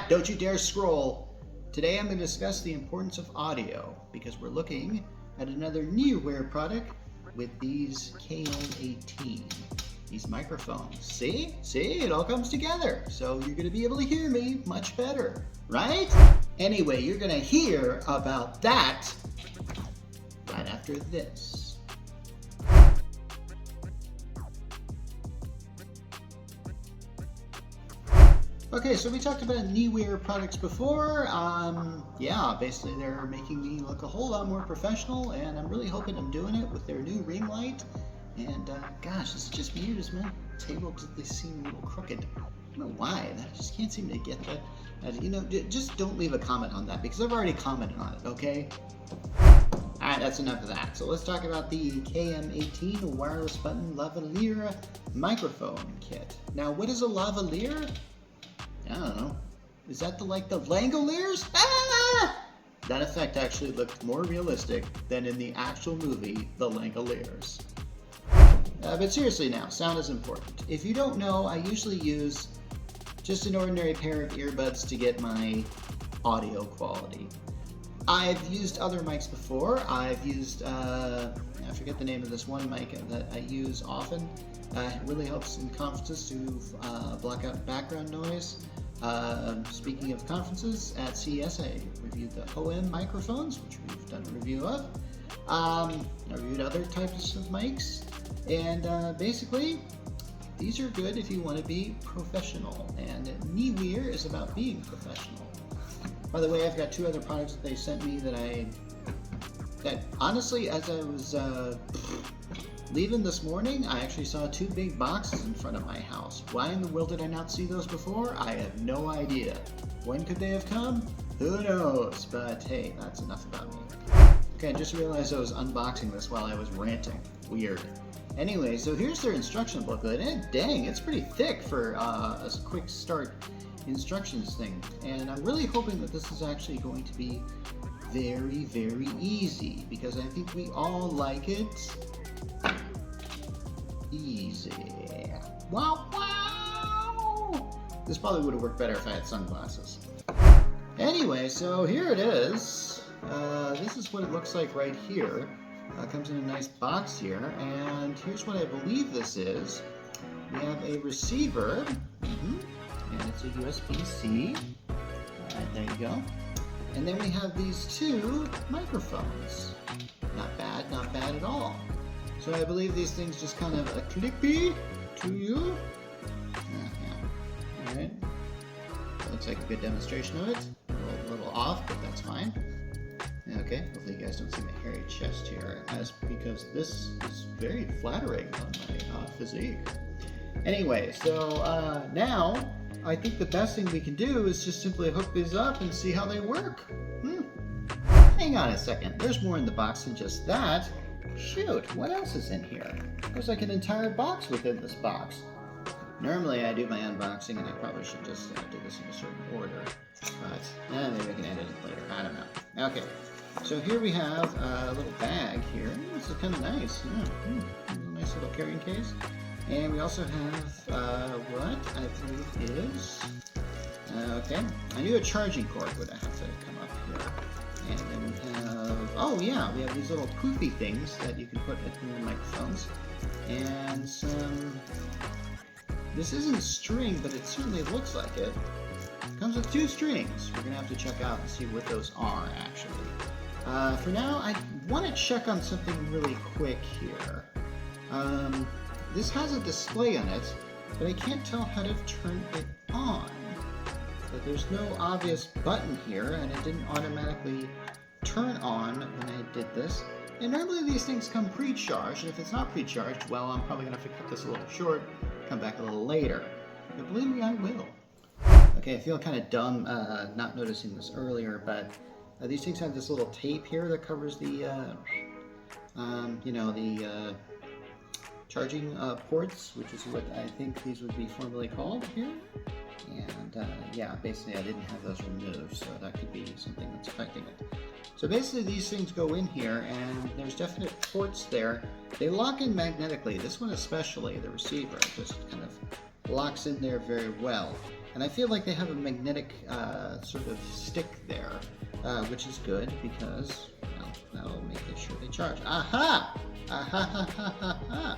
Don't you dare scroll. Today I'm going to discuss the importance of audio because we're looking at another NEEWER product with these KM18. These microphones. See? It all comes together. So you're going to be able to hear me much better, right? Anyway, you're going to hear about that right after this. Okay, so we talked about NEEWER products before. Yeah, basically they're making me look a whole lot more professional, and I'm really hoping I'm doing it with their new ring light. And gosh, this is just weird as my table. They seem a little crooked. I don't know why. I just can't seem to get that. You know, just don't leave a comment on that because I've already commented on it. Okay. All right, that's enough of that. So let's talk about the KM18 wireless button Lavalier microphone kit. Now, what is a Lavalier? I don't know. Is that the Langoliers? Ah! That effect actually looked more realistic than in the actual movie, The Langoliers. But seriously now, sound is important. If you don't know, I usually use just an ordinary pair of earbuds to get my audio quality. I've used other mics before. I've used, I forget the name of this one mic that I use often. It really helps in conferences to block out background noise. Speaking of conferences, at CES I reviewed the OM microphones, which we've done a review of. I reviewed other types of mics, and basically these are good if you want to be professional, and NEEWER is about being professional. By the way, I've got two other products that they sent me that honestly, as I was leaving this morning, I actually saw two big boxes in front of my house. Why in the world did I not see those before? I have no idea. When could they have come? Who knows? But hey, that's enough about me. Okay, I just realized I was unboxing this while I was ranting. Weird. Anyway, so here's their instruction booklet, and dang, it's pretty thick for a quick start instructions thing. And I'm really hoping that this is actually going to be very, very easy, because I think we all like it easy. Wow, wow! This probably would have worked better if I had sunglasses. Anyway, so here it is. This is what it looks like right here. Comes in a nice box here, and here's what I believe this is. We have a receiver, and it's a USB-C. There you go. And then we have these two microphones. Not bad at all. So I believe these things just kind of clippy to you. Yeah. Alright. Looks like a good demonstration of it. A little off, but that's fine. Okay, hopefully you guys don't see my hairy chest here. That's because this is very flattering on my physique. Anyway, so now I think the best thing we can do is just simply hook these up and see how they work. Hang on a second, there's more in the box than just that. Shoot, what else is in here? There's like an entire box within this box. Normally I do my unboxing and I probably should just do this in a certain order. But maybe I can edit it later, I don't know. Okay, so here we have a little bag here. This is kind of nice. Yeah. A nice little carrying case. And we also have what I believe is, okay, I knew a charging cord would have to come up here. And then we have, oh yeah, we have these little poofy things that you can put in the microphones. And some, this isn't string, but it certainly looks like it. It comes with two strings. We're going to have to check out and see what those are actually. For now, I want to check on something really quick here. This has a display on it, but I can't tell how to turn it on. But there's no obvious button here, and it didn't automatically turn on when I did this. And normally these things come pre-charged, and if it's not pre-charged, well, I'm probably going to have to cut this a little short, come back a little later. But believe me, I will. Okay, I feel kind of dumb not noticing this earlier, but these things have this little tape here that covers the, charging ports, which is what I think these would be formally called here. And yeah, basically I didn't have those removed, so that could be something that's affecting it. So basically these things go in here, and there's definite ports there. They lock in magnetically. This one especially, the receiver, just kind of locks in there very well. And I feel like they have a magnetic sort of stick there, which is good because, well, that'll make sure they charge. Aha! Aha ha ha ha ha!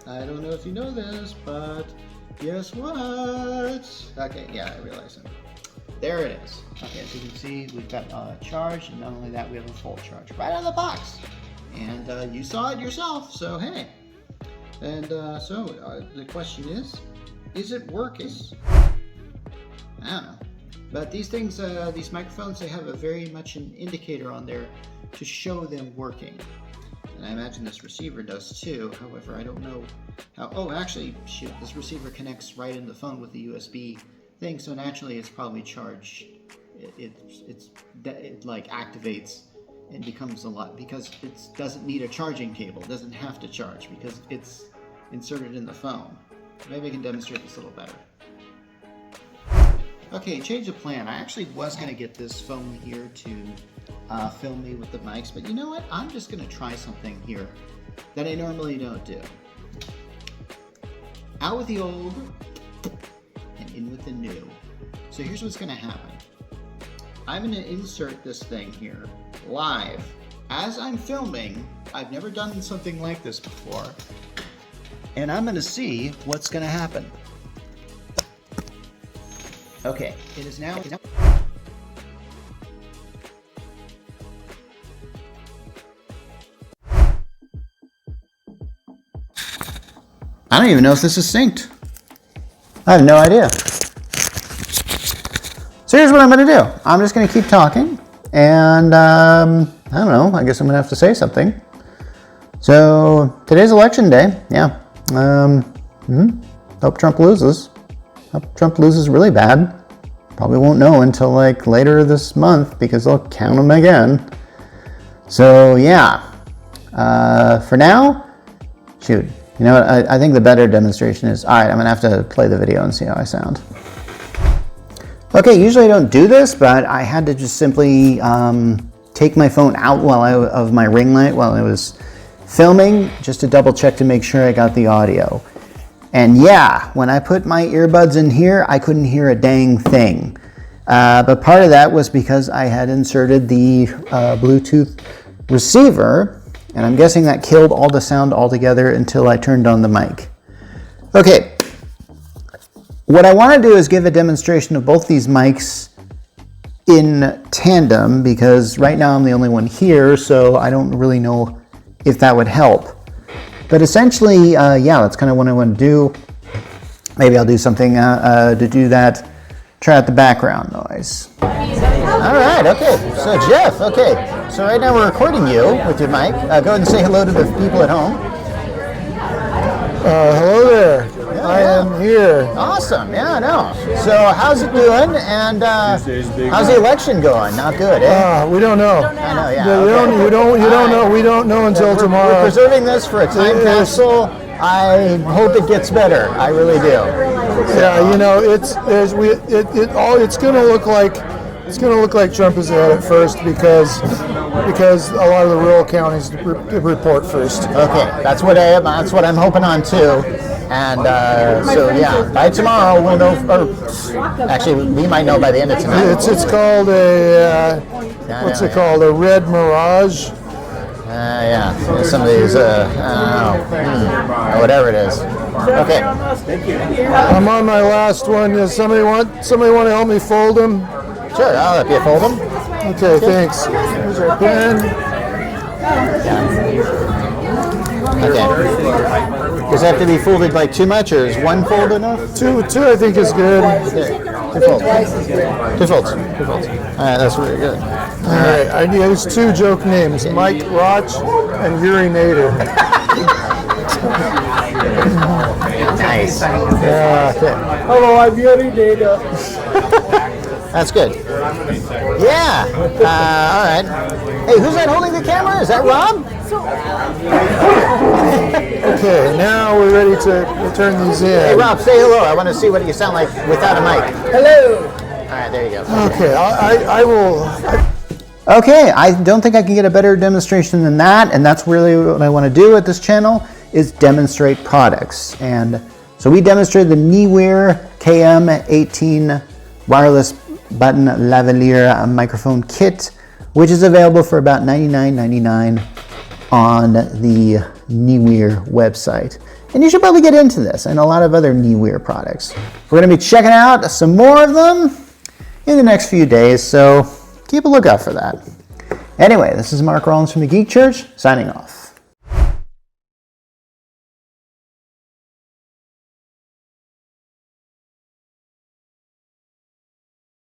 I don't know if you know this, but guess what? Okay, yeah, I realize it. There it is. Okay, as you can see, we've got charge, and not only that, we have a full charge right out of the box. And you saw it yourself, so hey. And the question is it working? I don't know. But these things, these microphones, they have a very much an indicator on there to show them working. And I imagine this receiver does too. However, I don't know how. Oh, actually, shoot, this receiver connects right in the phone with the USB thing, so naturally it's probably charged. It like activates and becomes a lot because it doesn't need a charging cable. It doesn't have to charge because it's inserted in the phone. Maybe I can demonstrate this a little better. Okay, change of plan. I actually was going to get this phone here to film me with the mics, but you know what? I'm just going to try something here that I normally don't do. Out with the old and in with the new. So here's what's going to happen. I'm going to insert this thing here live as I'm filming. I've never done something like this before, and I'm going to see what's going to happen. Okay, it is now. I don't even know if this is synced. I have no idea. So here's what I'm going to do. I'm just going to keep talking, and I don't know. I guess I'm going to have to say something. So today's election day. Yeah. Hope Trump loses. Hope Trump loses really bad. Probably won't know until like later this month because they'll count them again. So yeah, for now, shoot. You know what, I think the better demonstration is, all right, I'm gonna have to play the video and see how I sound. Okay, usually I don't do this, but I had to just simply take my phone out of my ring light while I was filming, just to double check to make sure I got the audio. And yeah, when I put my earbuds in here, I couldn't hear a dang thing. But part of that was because I had inserted the Bluetooth receiver, and I'm guessing that killed all the sound altogether until I turned on the mic. Okay, what I want to do is give a demonstration of both these mics in tandem, because right now I'm the only one here, so I don't really know if that would help. But essentially, yeah, that's kind of what I want to do. Maybe I'll do something to do that. Try out the background noise. All right, okay. So Jeff, okay. So right now we're recording you with your mic. Go ahead and say hello to the people at home. Hello there. Yeah, I am here. Awesome. Yeah, I know. So how's it doing? And how's the election going? Not good, eh? We don't know. I know, yeah. You don't know. We don't know until tomorrow. We're preserving this for a time capsule. I hope it gets better. I really do. Yeah, you know, it's gonna look like Trump is ahead at first because a lot of the rural counties report first. Okay, that's what I'm hoping on too. And so yeah, by tomorrow we'll know. Or actually, we might know by the end of tonight. It's called a what's it called? A red mirage. Yeah, some of these, I don't know, whatever it is. Okay. I'm on my last one. Does somebody want to help me fold them? Sure, I'll help you fold them. Okay, thanks. Here's our pen. Okay. Does it have to be folded like too much, or is one fold enough? Two I think is good. Okay. Two folds. All right, that's really good. All right, I use two joke names, Mike Roch and Urinator. Nice. Okay. Hello, I'm Urinator. That's good. Yeah. All right. Hey, who's that holding the camera? Is that Rob? Okay, now we're ready to turn these in. Hey, Rob, say hello. I want to see what you sound like without a mic. Hello. All right, there you go. Okay, I will. Okay, I don't think I can get a better demonstration than that, and that's really what I want to do at this channel, is demonstrate products. And so we demonstrated the NEEWER KM18 wireless button lavalier microphone kit, which is available for about $99.99 on the NEEWER website. And you should probably get into this and a lot of other NEEWER products. We're going to be checking out some more of them in the next few days, so keep a lookout for that. Anyway, this is Mark Rollins from the Geek Church, signing off.